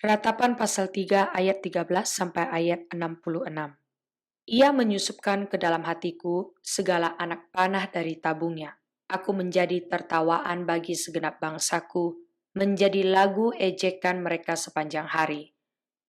Ratapan pasal 3 ayat 13 sampai ayat 66. Ia menyusupkan ke dalam hatiku segala anak panah dari tabungnya. Aku menjadi tertawaan bagi segenap bangsaku, menjadi lagu ejekan mereka sepanjang hari.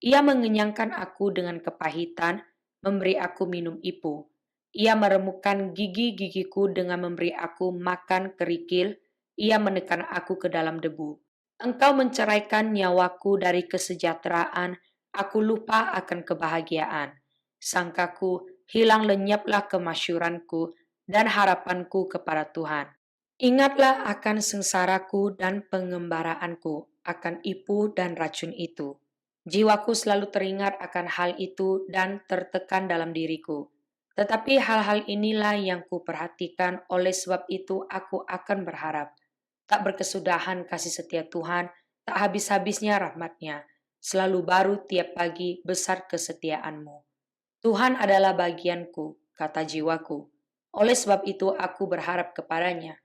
Ia mengenyangkan aku dengan kepahitan, memberi aku minum ipu. Ia meremukkan gigi-gigiku dengan memberi aku makan kerikil. Ia menekan aku ke dalam debu. Engkau menceraikan nyawaku dari kesejahteraan, aku lupa akan kebahagiaan. Sangkaku hilang lenyaplah kemasyuranku dan harapanku kepada Tuhan. Ingatlah akan sengsaraku dan pengembaraanku, akan ipu dan racun itu. Jiwaku selalu teringat akan hal itu dan tertekan dalam diriku. Tetapi hal-hal inilah yang kuperhatikan, oleh sebab itu aku akan berharap. Tak berkesudahan kasih setia Tuhan, tak habis-habisnya rahmat-Nya. Selalu baru tiap pagi besar kesetiaan-Mu. Tuhan adalah bagianku, kata jiwaku. Oleh sebab itu aku berharap kepadanya.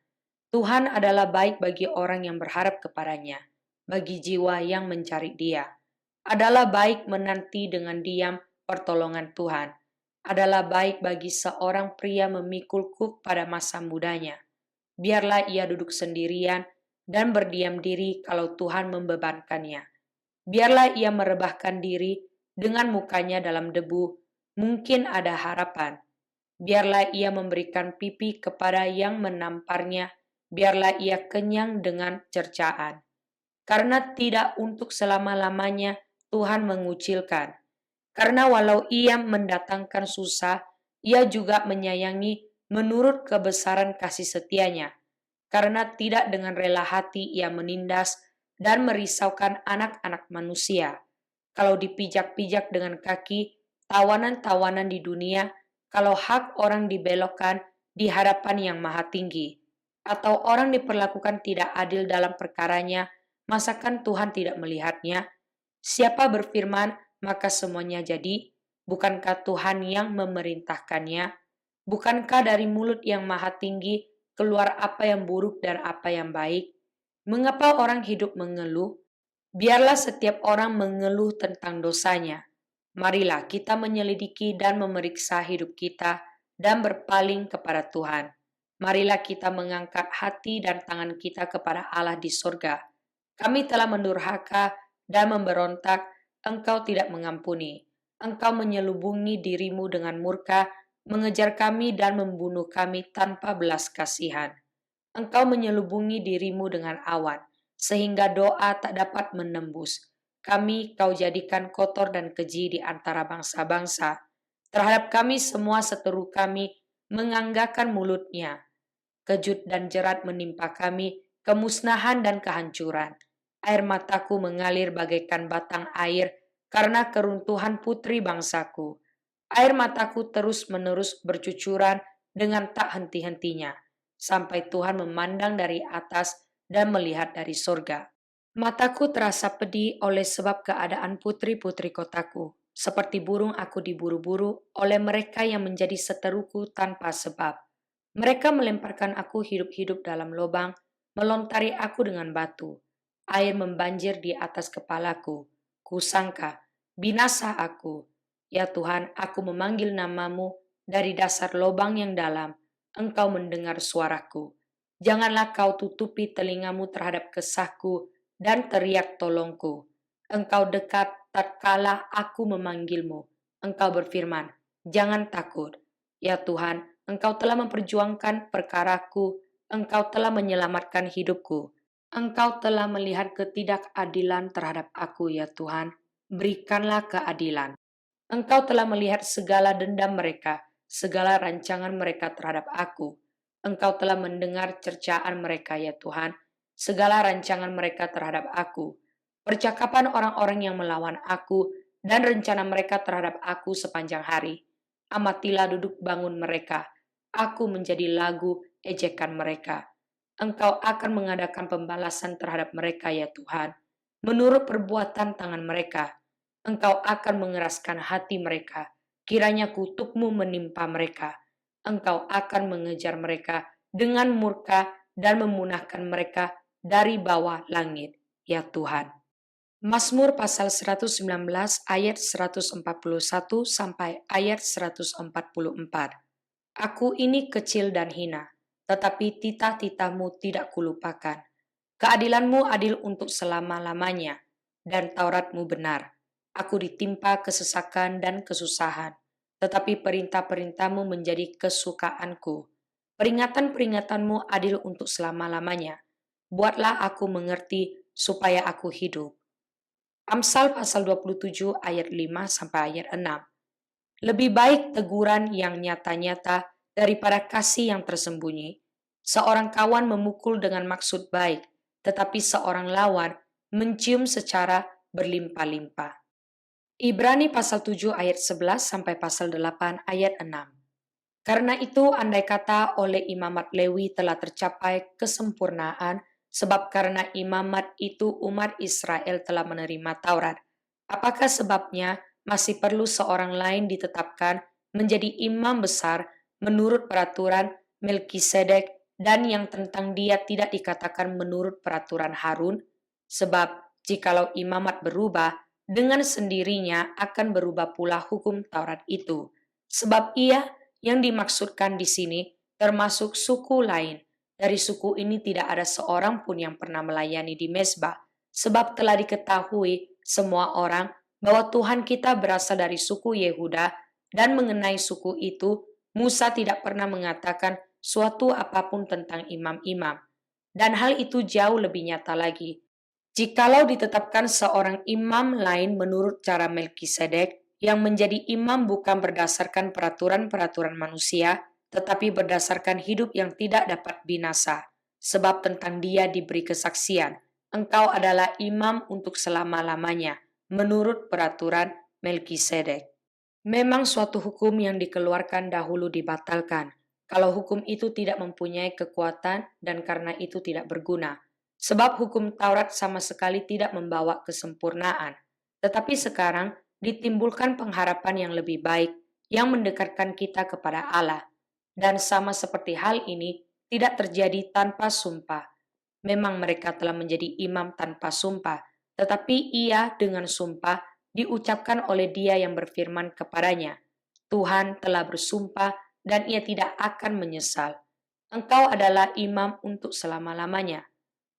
Tuhan adalah baik bagi orang yang berharap kepadanya, bagi jiwa yang mencari Dia. Adalah baik menanti dengan diam pertolongan Tuhan. Adalah baik bagi seorang pria memikul kuk pada masa mudanya. Biarlah ia duduk sendirian dan berdiam diri kalau Tuhan membebankannya. Biarlah ia merebahkan diri dengan mukanya dalam debu, mungkin ada harapan. Biarlah ia memberikan pipi kepada yang menamparnya, biarlah ia kenyang dengan cercaan. Karena tidak untuk selama-lamanya Tuhan mengucilkan. Karena walau ia mendatangkan susah, ia juga menyayangi menurut kebesaran kasih setianya. Karena tidak dengan rela hati ia menindas dan merisaukan anak-anak manusia. Kalau dipijak-pijak dengan kaki, tawanan-tawanan di dunia, kalau hak orang dibelokkan di hadapan yang maha tinggi, atau orang diperlakukan tidak adil dalam perkaranya, masakan Tuhan tidak melihatnya? Siapa berfirman, maka semuanya jadi? Bukankah Tuhan yang memerintahkannya? Bukankah dari mulut yang maha tinggi keluar apa yang buruk dan apa yang baik? Mengapa orang hidup mengeluh? Biarlah setiap orang mengeluh tentang dosanya. Marilah kita menyelidiki dan memeriksa hidup kita dan berpaling kepada Tuhan. Marilah kita mengangkat hati dan tangan kita kepada Allah di sorga. Kami telah mendurhaka dan memberontak, Engkau tidak mengampuni. Engkau menyelubungi dirimu dengan murka, mengejar kami dan membunuh kami tanpa belas kasihan. Engkau menyelubungi dirimu dengan awan, sehingga doa tak dapat menembus. Kami kau jadikan kotor dan keji di antara bangsa-bangsa. Terhadap kami semua seteru kami menganggakan mulutnya. Kejut dan jerat menimpa kami, kemusnahan dan kehancuran. Air mataku mengalir bagaikan batang air karena keruntuhan putri bangsaku. Air mataku terus-menerus bercucuran dengan tak henti-hentinya, sampai Tuhan memandang dari atas dan melihat dari sorga. Mataku terasa pedih oleh sebab keadaan putri-putri kotaku. Seperti burung aku diburu-buru oleh mereka yang menjadi seteruku tanpa sebab. Mereka melemparkan aku hidup-hidup dalam lubang, melontari aku dengan batu. Air membanjir di atas kepalaku. Kusangka, binasa aku. Ya Tuhan, aku memanggil namamu dari dasar lubang yang dalam. Engkau mendengar suaraku. Janganlah kau tutupi telingamu terhadap kesahku dan teriak tolongku. Engkau dekat tatkala aku memanggilmu. Engkau berfirman, jangan takut. Ya Tuhan, Engkau telah memperjuangkan perkaraku. Engkau telah menyelamatkan hidupku. Engkau telah melihat ketidakadilan terhadap aku, ya Tuhan. Berikanlah keadilan. Engkau telah melihat segala dendam mereka, segala rancangan mereka terhadap aku. Engkau telah mendengar cercaan mereka, ya Tuhan, segala rancangan mereka terhadap aku. Percakapan orang-orang yang melawan aku dan rencana mereka terhadap aku sepanjang hari. Amatilah duduk bangun mereka. Aku menjadi lagu ejekan mereka. Engkau akan mengadakan pembalasan terhadap mereka, ya Tuhan, menurut perbuatan tangan mereka. Engkau akan mengeraskan hati mereka. Kiranya kutukmu menimpa mereka. Engkau akan mengejar mereka dengan murka dan memunahkan mereka dari bawah langit, ya Tuhan. Mazmur pasal 119 ayat 141 sampai ayat 144. Aku ini kecil dan hina, tetapi titah-titahmu tidak kulupakan. Keadilanmu adil untuk selama-lamanya, dan Tauratmu benar. Aku ditimpa kesesakan dan kesusahan, tetapi perintah-perintahmu menjadi kesukaanku. Peringatan-peringatanmu adil untuk selama-lamanya. Buatlah aku mengerti supaya aku hidup. Amsal pasal 27 ayat 5 sampai ayat 6. Lebih baik teguran yang nyata-nyata daripada kasih yang tersembunyi. Seorang kawan memukul dengan maksud baik, tetapi seorang lawan mencium secara berlimpah-limpah. Ibrani pasal 7 ayat 11 sampai pasal 8 ayat 6. Karena itu, andai kata oleh imamat Lewi telah tercapai kesempurnaan, sebab karena imamat itu umat Israel telah menerima Taurat. Apakah sebabnya masih perlu seorang lain ditetapkan menjadi imam besar menurut peraturan Melkisedek dan yang tentang dia tidak dikatakan menurut peraturan Harun? Sebab jikalau imamat berubah, dengan sendirinya akan berubah pula hukum Taurat itu. Sebab ia yang dimaksudkan di sini termasuk suku lain. Dari suku ini tidak ada seorang pun yang pernah melayani di mezbah, sebab telah diketahui semua orang bahwa Tuhan kita berasal dari suku Yehuda, dan mengenai suku itu, Musa tidak pernah mengatakan suatu apapun tentang imam-imam. Dan hal itu jauh lebih nyata lagi. Jikalau ditetapkan seorang imam lain menurut cara Melkisedek, yang menjadi imam bukan berdasarkan peraturan-peraturan manusia, tetapi berdasarkan hidup yang tidak dapat binasa. Sebab tentang dia diberi kesaksian, engkau adalah imam untuk selama-lamanya, menurut peraturan Melkisedek. Memang suatu hukum yang dikeluarkan dahulu dibatalkan, kalau hukum itu tidak mempunyai kekuatan dan karena itu tidak berguna. Sebab hukum Taurat sama sekali tidak membawa kesempurnaan. Tetapi sekarang ditimbulkan pengharapan yang lebih baik, yang mendekatkan kita kepada Allah. Dan sama seperti hal ini, tidak terjadi tanpa sumpah. Memang mereka telah menjadi imam tanpa sumpah, tetapi ia dengan sumpah diucapkan oleh dia yang berfirman kepadanya, Tuhan telah bersumpah dan ia tidak akan menyesal. Engkau adalah imam untuk selama-lamanya.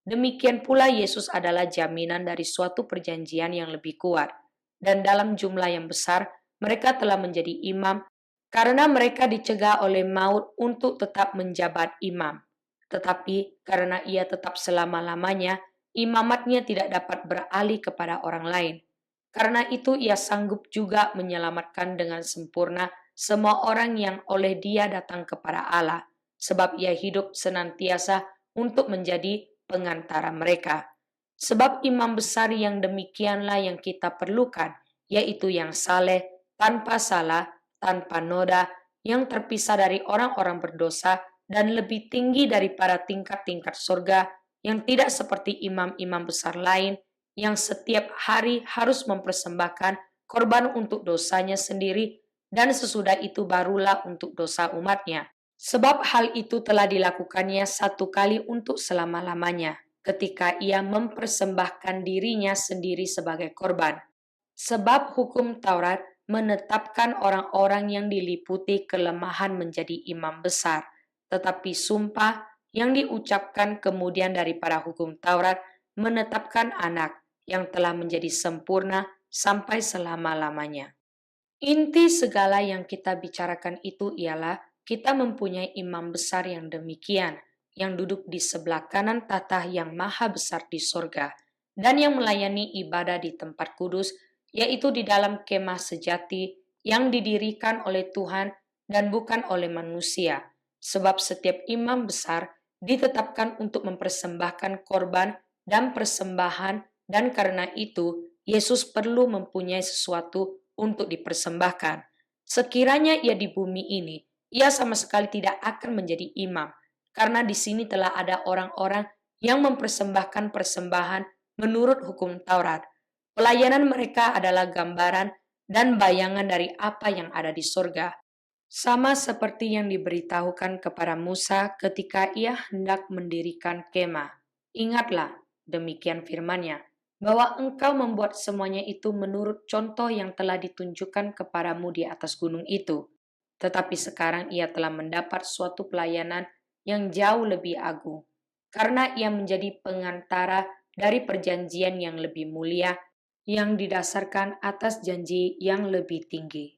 Demikian pula Yesus adalah jaminan dari suatu perjanjian yang lebih kuat. Dan dalam jumlah yang besar, mereka telah menjadi imam karena mereka dicegah oleh maut untuk tetap menjabat imam. Tetapi karena ia tetap selama-lamanya, imamatnya tidak dapat beralih kepada orang lain. Karena itu ia sanggup juga menyelamatkan dengan sempurna semua orang yang oleh dia datang kepada Allah, sebab ia hidup senantiasa untuk menjadi pengantara mereka. Sebab imam besar yang demikianlah yang kita perlukan, yaitu yang saleh, tanpa salah, tanpa noda, yang terpisah dari orang-orang berdosa, dan lebih tinggi daripada tingkat-tingkat surga, yang tidak seperti imam-imam besar lain, yang setiap hari harus mempersembahkan korban untuk dosanya sendiri, dan sesudah itu barulah untuk dosa umatnya. Sebab hal itu telah dilakukannya satu kali untuk selama-lamanya, ketika ia mempersembahkan dirinya sendiri sebagai korban. Sebab hukum Taurat menetapkan orang-orang yang diliputi kelemahan menjadi imam besar, tetapi sumpah yang diucapkan kemudian daripada hukum Taurat menetapkan anak yang telah menjadi sempurna sampai selama-lamanya. Inti segala yang kita bicarakan itu ialah kita mempunyai imam besar yang demikian, yang duduk di sebelah kanan tahta yang maha besar di sorga, dan yang melayani ibadah di tempat kudus, yaitu di dalam kemah sejati yang didirikan oleh Tuhan dan bukan oleh manusia. Sebab setiap imam besar ditetapkan untuk mempersembahkan korban dan persembahan, dan karena itu Yesus perlu mempunyai sesuatu untuk dipersembahkan. Sekiranya ia di bumi ini, ia sama sekali tidak akan menjadi imam, karena di sini telah ada orang-orang yang mempersembahkan persembahan menurut hukum Taurat. Pelayanan mereka adalah gambaran dan bayangan dari apa yang ada di sorga, sama seperti yang diberitahukan kepada Musa ketika ia hendak mendirikan kemah. Ingatlah, demikian firman-Nya, bahwa engkau membuat semuanya itu menurut contoh yang telah ditunjukkan kepadamu di atas gunung itu. Tetapi sekarang ia telah mendapat suatu pelayanan yang jauh lebih agung, karena ia menjadi pengantara dari perjanjian yang lebih mulia yang didasarkan atas janji yang lebih tinggi.